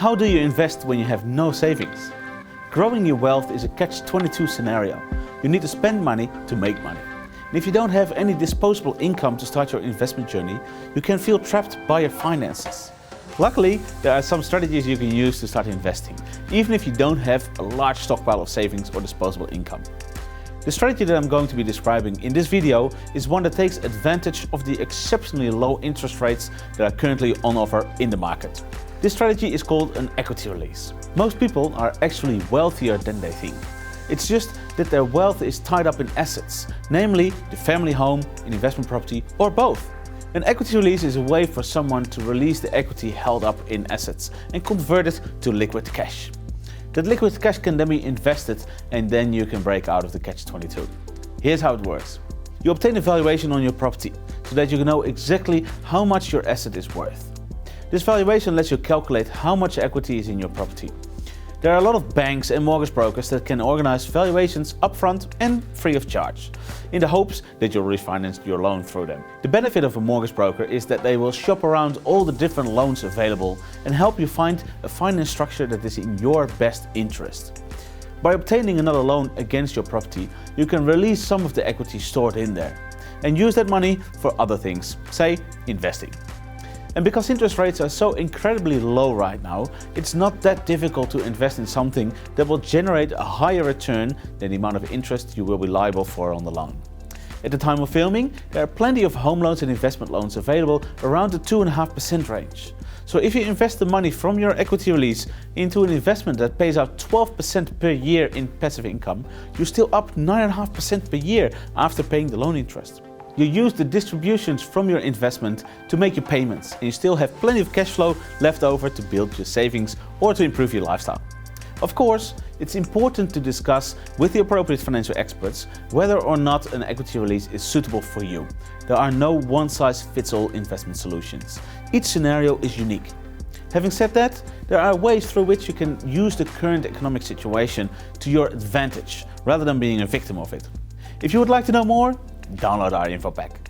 How do you invest when you have no savings? Growing your wealth is a catch-22 scenario. You need to spend money to make money. And if you don't have any disposable income to start your investment journey, you can feel trapped by your finances. Luckily, there are some strategies you can use to start investing, even if you don't have a large stockpile of savings or disposable income. The strategy that I'm going to be describing in this video is one that takes advantage of the exceptionally low interest rates that are currently on offer in the market. This strategy is called an equity release. Most people are actually wealthier than they think. It's just that their wealth is tied up in assets, namely the family home, an investment property, or both. An equity release is a way for someone to release the equity held up in assets and convert it to liquid cash. That liquid cash can then be invested and then you can break out of the catch-22. Here's how it works. You obtain a valuation on your property so that you know exactly how much your asset is worth. This valuation lets you calculate how much equity is in your property. There are a lot of banks and mortgage brokers that can organize valuations upfront and free of charge, in the hopes that you'll refinance your loan through them. The benefit of a mortgage broker is that they will shop around all the different loans available and help you find a finance structure that is in your best interest. By obtaining another loan against your property, you can release some of the equity stored in there and use that money for other things, say investing. And because interest rates are so incredibly low right now, it's not that difficult to invest in something that will generate a higher return than the amount of interest you will be liable for on the loan. At the time of filming, there are plenty of home loans and investment loans available around the 2.5% range. So if you invest the money from your equity release into an investment that pays out 12% per year in passive income, you're still up 9.5% per year after paying the loan interest. You use the distributions from your investment to make your payments, and you still have plenty of cash flow left over to build your savings or to improve your lifestyle. Of course, it's important to discuss with the appropriate financial experts whether or not an equity release is suitable for you. There are no one-size-fits-all investment solutions. Each scenario is unique. Having said that, there are ways through which you can use the current economic situation to your advantage rather than being a victim of it. If you would like to know more, download our info pack.